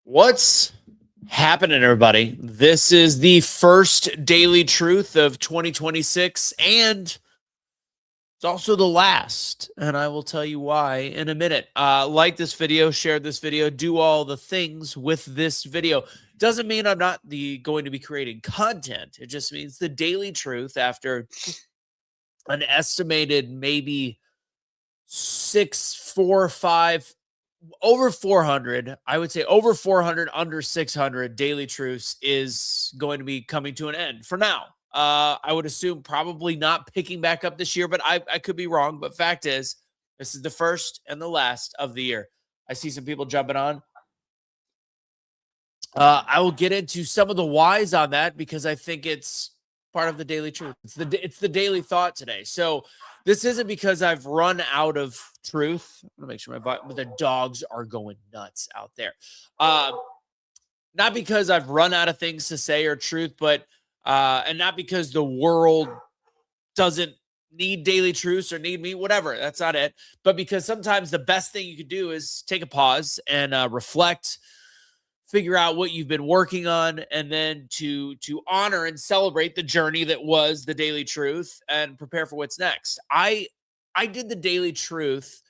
What's happening, everybody? This is the first daily truth of 2026, and it's also the last. And I will tell you why in a minute. Like this video, share this video, do all the things with this video. Doesn't mean I'm not going to be creating content. It just means the daily truth after an estimated maybe 5 over 400, I would say over 400, under 600 daily truths is going to be coming to an end for now. I would assume probably not picking back up this year, but I could be wrong. But fact is, this is the first and the last of the year. I see some people jumping on. I will get into some of the whys on that because I think it's part of the daily truth. It's the daily thought today. So this isn't because I've run out of truth. I'm gonna make sure the dogs are going nuts out there. Not because I've run out of things to say or truth, but and not because the world doesn't need daily truths or need me, whatever. That's not it. But because sometimes the best thing you could do is take a pause and reflect, figure out what you've been working on, and then to honor and celebrate the journey that was the daily truth and prepare for what's next. I did the daily truth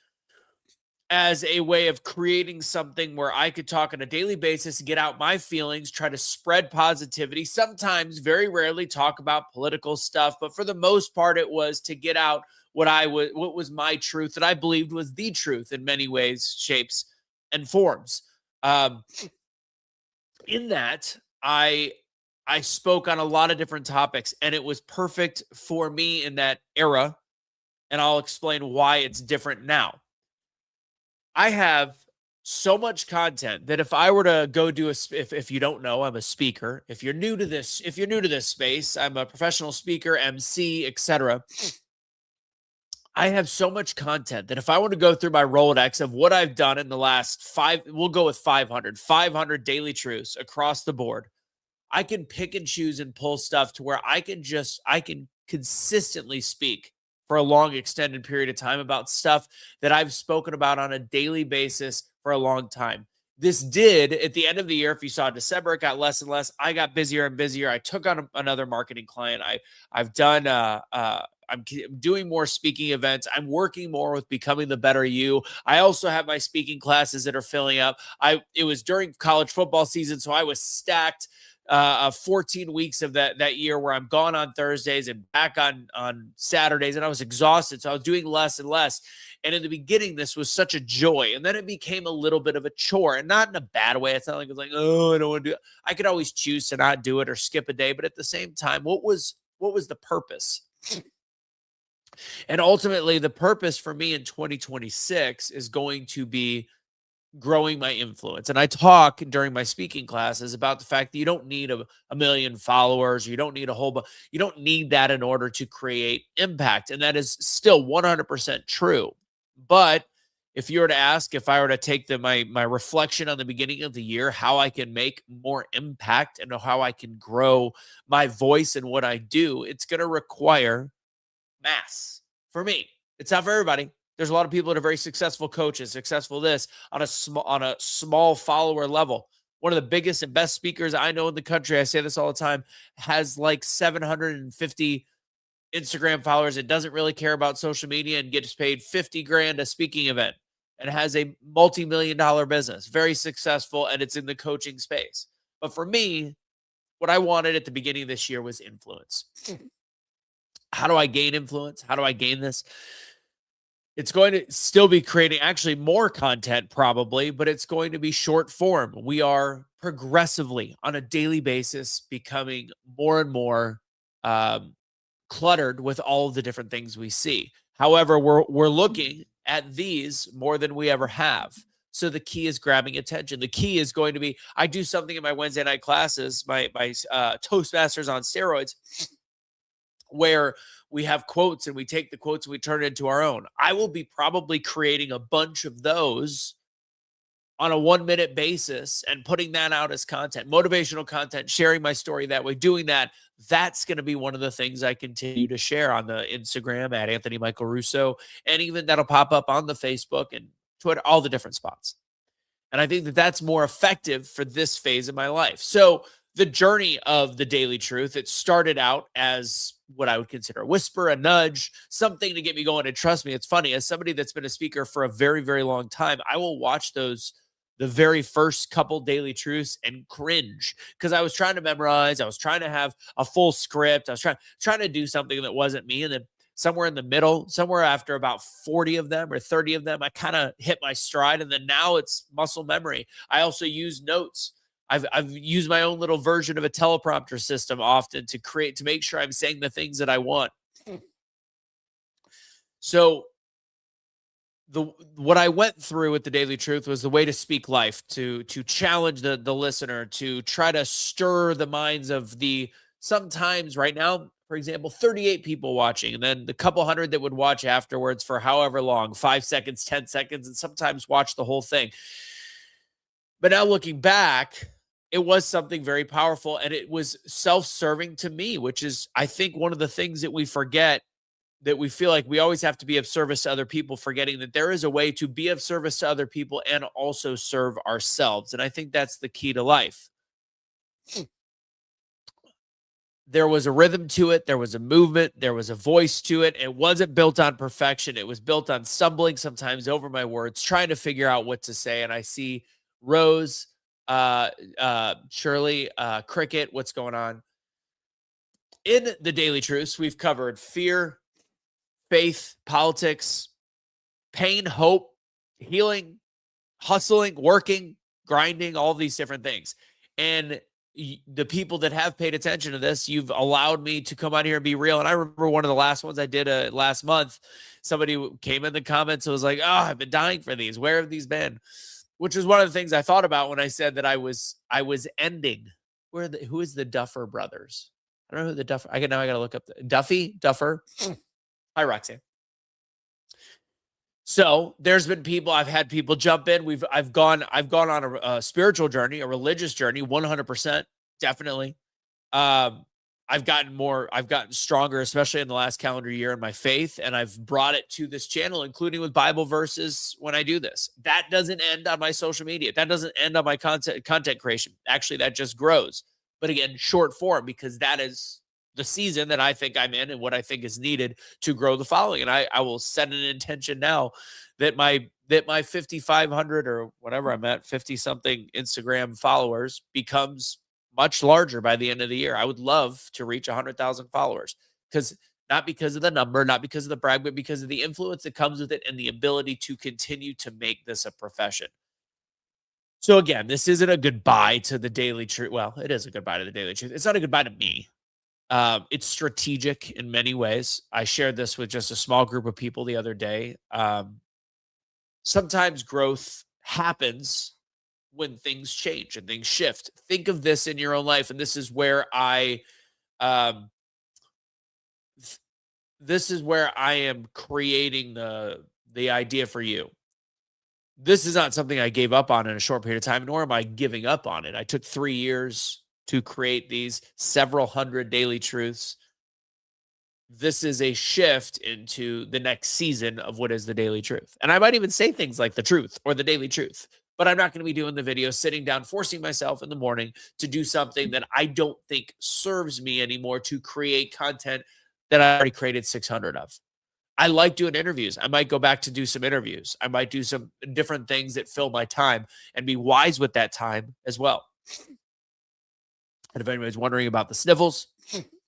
as a way of creating something where I could talk on a daily basis, get out my feelings, try to spread positivity, sometimes very rarely talk about political stuff, but for the most part it was to get out what was my truth that I believed was the truth in many ways, shapes, and forms. In that, I spoke on a lot of different topics, and it was perfect for me in that era, and I'll explain why it's different now. I have so much content that if I were to go do if you don't know, I'm a speaker. If you're new to this space, I'm a professional speaker, MC, etc. I have so much content that if I want to go through my Rolodex of what I've done in the last we'll go with 500 daily truths across the board. I can pick and choose and pull stuff to where I can consistently speak for a long extended period of time about stuff that I've spoken about on a daily basis for a long time. This did at the end of the year. If you saw December, it got less and less. I got busier and busier. I took on another marketing client. I've done I'm doing more speaking events. I'm working more with becoming the better you. I also have my speaking classes that are filling up. It was during college football season, so I was stacked. 14 weeks of that year where I'm gone on Thursdays and back on Saturdays, and I was exhausted. So I was doing less and less. And in the beginning, this was such a joy. And then it became a little bit of a chore, and not in a bad way. It's not like it's like, oh, I don't want to do it. I could always choose to not do it or skip a day. But at the same time, what was the purpose? And ultimately, the purpose for me in 2026 is going to be growing my influence. And I talk during my speaking classes about the fact that you don't need a million followers. You don't need a whole bunch. You don't need that in order to create impact. And that is still 100% true. But if you were to ask, if I were to take my reflection on the beginning of the year, how I can make more impact and how I can grow my voice and what I do, it's going to require mass for me. It's not for everybody. There's a lot of people that are very successful coaches, successful this on a small follower level. One of the biggest and best speakers I know in the country, I say this all the time, has like 750 Instagram followers. It doesn't really care about social media and gets paid 50 grand a speaking event and has a multi-million-dollar business, very successful, and it's in the coaching space. But for me, what I wanted at the beginning of this year was influence. How do I gain influence? How do I gain this? It's going to still be creating actually more content probably, but it's going to be short form. We are progressively on a daily basis becoming more and more cluttered with all of the different things we see. However, we're looking at these more than we ever have. So the key is grabbing attention. The key is going to be, I do something in my Wednesday night classes, my Toastmasters on steroids, where we have quotes and we take the quotes and we turn it into our own. I will be probably creating a bunch of those on a 1-minute basis and putting that out as content, motivational content, sharing my story that way, doing that. That's going to be one of the things I continue to share on the Instagram at Anthony Michael Russo, and even that'll pop up on the Facebook and Twitter, all the different spots. And I think that that's more effective for this phase of my life. So the journey of the daily truth, it started out as what I would consider a whisper, a nudge, something to get me going. And trust me, it's funny, as somebody that's been a speaker for a very, very long time, I will watch the very first couple daily truths and cringe because I was trying to memorize. I was trying to have a full script. I was trying to do something that wasn't me. And then somewhere in the middle, somewhere after about 40 of them or 30 of them, I kind of hit my stride. And then now it's muscle memory. I also use notes. I've used my own little version of a teleprompter system often to make sure I'm saying the things that I want. So what I went through with the Daily Truth was the way to speak life, to challenge the listener, to try to stir the minds of the sometimes right now, for example, 38 people watching, and then the couple hundred that would watch afterwards for however long, 5 seconds, 10 seconds, and sometimes watch the whole thing. But now looking back, it was something very powerful, and it was self-serving to me, which is, I think, one of the things that we forget, that we feel like we always have to be of service to other people, forgetting that there is a way to be of service to other people and also serve ourselves. And I think that's the key to life. There was a rhythm to it. There was a movement. There was a voice to it. It wasn't built on perfection. It was built on stumbling sometimes over my words, trying to figure out what to say. And I see Rose, Shirley, Cricket, what's going on? In the Daily Truths, we've covered fear, faith, politics, pain, hope, healing, hustling, working, grinding, all these different things. And the people that have paid attention to this, you've allowed me to come out here and be real. And I remember one of the last ones I did last month, somebody came in the comments and was like, "Oh, I've been dying for these. Where have these been?" Which is one of the things I thought about when I said that I was ending. Who is the Duffer brothers? I don't know who the Duffer. I got to look up Duffer. Hi, Roxanne. So there's been people, I've had people jump in. I've gone on a spiritual journey, a religious journey, 100%, definitely. I've gotten stronger, especially in the last calendar year in my faith, and I've brought it to this channel, including with Bible verses when I do this. That doesn't end on my social media. That doesn't end on my content creation. Actually, that just grows. But again, short form, because that is the season that I think I'm in and what I think is needed to grow the following. And I will set an intention now that my 5,500 or whatever I'm at, 50 something Instagram followers becomes much larger by the end of the year. I would love to reach 100,000 followers, because not because of the number, not because of the brag, but because of the influence that comes with it and the ability to continue to make this a profession. So again, this isn't a goodbye to the Daily Truth. Well, it is a goodbye to the Daily Truth. It's not a goodbye to me. It's strategic in many ways. I shared this with just a small group of people the other day. Sometimes growth happens when things change and things shift. Think of this in your own life, and this is where um, this is where I am creating the idea for you. This is not something I gave up on in a short period of time, nor am I giving up on it. I took 3 years to create these several hundred daily truths. This is a shift into the next season of what is the Daily Truth. And I might even say things like the truth or the Daily Truth, but I'm not going to be doing the video, sitting down, forcing myself in the morning to do something that I don't think serves me anymore, to create content that I already created 600 of. I like doing interviews. I might go back to do some interviews. I might do some different things that fill my time and be wise with that time as well. And if anybody's wondering about the sniffles,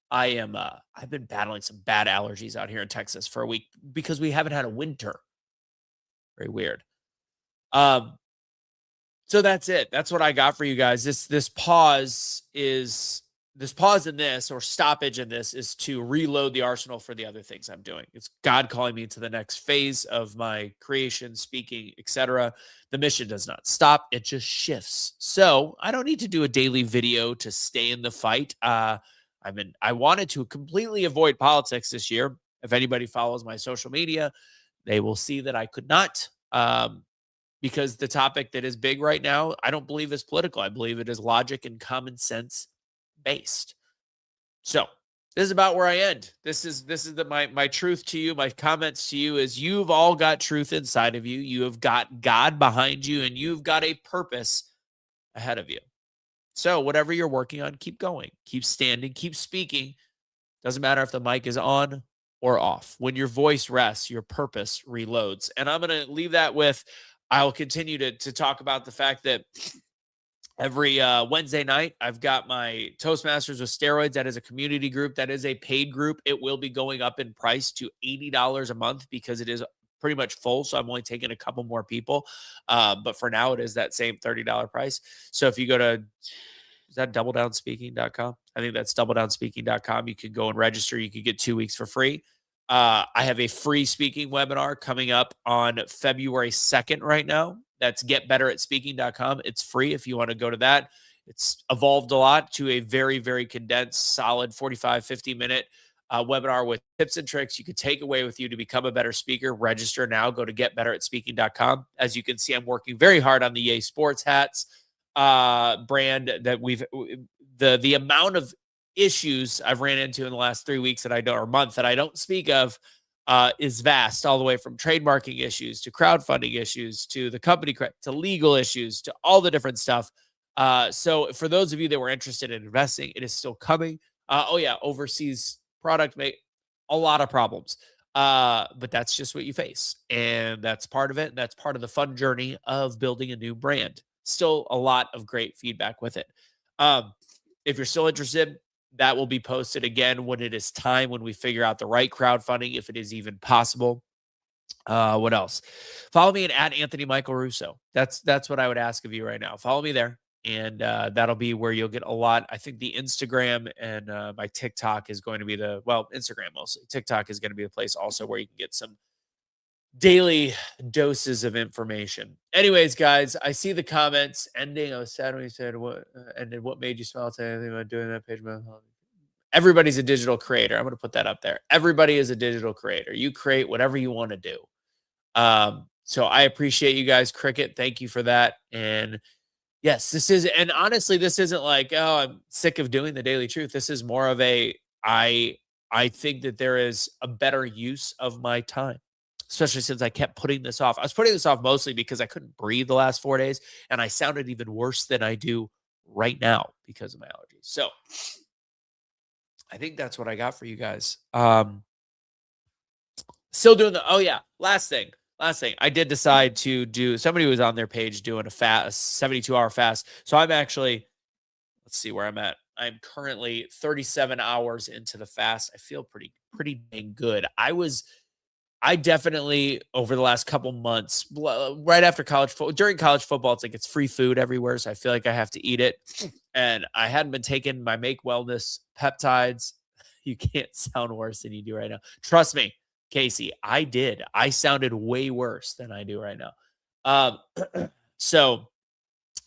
I've been battling some bad allergies out here in Texas for a week because we haven't had a winter. Very weird. So that's it. That's what I got for you guys. This pause in this, or stoppage in this, is to reload the arsenal for the other things I'm doing. It's God calling me to the next phase of my creation, speaking, etc. The mission does not stop. It just shifts. So I don't need to do a daily video to stay in the fight. I wanted to completely avoid politics this year. If anybody follows my social media, they will see that I could not, because the topic that is big right now, I don't believe is political. I believe it is logic and common sense based. So this is about where I end. This is my truth to you. My comments to you is you've all got truth inside of you. You have got God behind you, and you've got a purpose ahead of you. So whatever you're working on, keep going, keep standing, keep speaking. Doesn't matter if the mic is on or off. When your voice rests, your purpose reloads. And I'm going to leave that with, I'll continue to talk about the fact that every Wednesday night, I've got my Toastmasters with Steroids. That is a community group. That is a paid group. It will be going up in price to $80 a month because it is pretty much full. So I'm only taking a couple more people. But for now, it is that same $30 price. So if you go to, is that doubledownspeaking.com? I think that's doubledownspeaking.com. You can go and register. You can get 2 weeks for free. I have a free speaking webinar coming up on February 2nd right now. That's GetBetteratspeaking.com. It's free if you want to go to that. It's evolved a lot to a very, very condensed, solid 45, 50-minute webinar with tips and tricks you could take away with you to become a better speaker. Register now. Go to GetBetterAtSpeaking.com. As you can see, I'm working very hard on the Yay Sports hats brand that the amount of issues I've ran into in the last 3 weeks that I don't, or month that I don't speak of, is vast, all the way from trademarking issues to crowdfunding issues to the company to legal issues to all the different stuff. So for those of you that were interested in investing, it is still coming. Oh yeah, overseas product make a lot of problems. But that's just what you face. And that's part of it. And that's part of the fun journey of building a new brand. Still a lot of great feedback with it. If you're still interested, that will be posted again when it is time, when we figure out the right crowdfunding, if it is even possible. What else? Follow me at Anthony Michael Russo. That's what I would ask of you right now. Follow me there. And that'll be where you'll get a lot. I think the Instagram and my TikTok is going to be Instagram mostly. TikTok is going to be the place also where you can get some daily doses of information. Anyways, guys, I see the comments ending. I was sad when you said what ended. What made you smile today? Anything about doing that page? Everybody's a digital creator. I'm going to put that up there. Everybody is a digital creator. You create whatever you want to do. So I appreciate you guys. Cricket, thank you for that. And yes, and honestly, this isn't like, oh, I'm sick of doing the Daily Truth. This is more of I think that there is a better use of my time, especially since I kept putting this off. I was putting this off mostly because I couldn't breathe the last 4 days, and I sounded even worse than I do right now because of my allergies. So I think that's what I got for you guys. Still doing last thing. I did decide to do, somebody was on their page doing a 72-hour fast. So I'm actually, let's see where I'm at. I'm currently 37 hours into the fast. I feel pretty dang good. I definitely, over the last couple months, right after during college football, it's like it's free food everywhere. So I feel like I have to eat it. And I hadn't been taking my Make Wellness peptides. You can't sound worse than you do right now. Trust me, Casey, I did. I sounded way worse than I do right now. So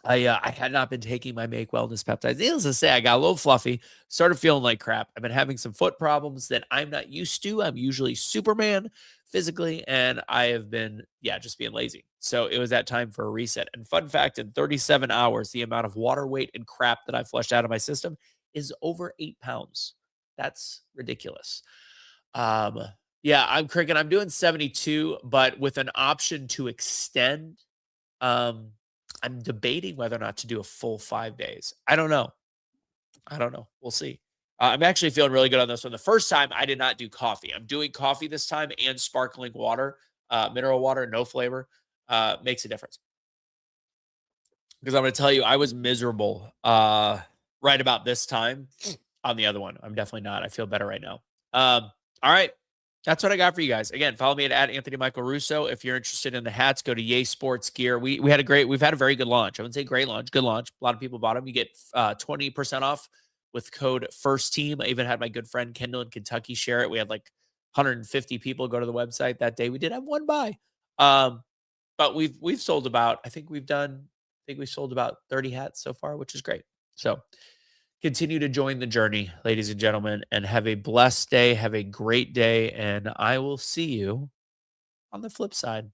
I had not been taking my Make Wellness peptides. Needless to say, I got a little fluffy, started feeling like crap. I've been having some foot problems that I'm not used to. I'm usually Superman physically, and I have been, just being lazy. So it was that time for a reset. And fun fact, in 37 hours, the amount of water weight and crap that I flushed out of my system is over 8 pounds. That's ridiculous. I'm Cricket. I'm doing 72, but with an option to extend. I'm debating whether or not to do a full 5 days. I don't know. We'll see. I'm actually feeling really good on this one. The first time I did not do coffee. I'm doing coffee this time and sparkling water, mineral water, no flavor. Makes a difference. Because I'm going to tell you, I was miserable right about this time on the other one. I'm definitely not. I feel better right now. All right. That's what I got for you guys. Again, follow me at Anthony Michael Russo. If you're interested in the hats, go to Yay Sports Gear. We've had a very good launch. I wouldn't say great launch, good launch. A lot of people bought them. You get 20% off with code FIRSTTEAM. I even had my good friend Kendall in Kentucky share it. We had like 150 people go to the website that day. We did have one buy. But we've sold about, I think we've sold about 30 hats so far, which is great. So continue to join the journey, ladies and gentlemen, and have a blessed day. Have a great day, and I will see you on the flip side.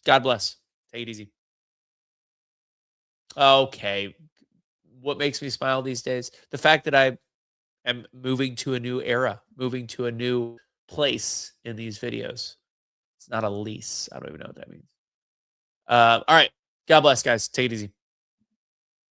God bless. Take it easy. Okay. What makes me smile these days? The fact that I am moving to a new era, moving to a new place in these videos. It's not a lease. I don't even know what that means. All right. God bless, guys. Take it easy.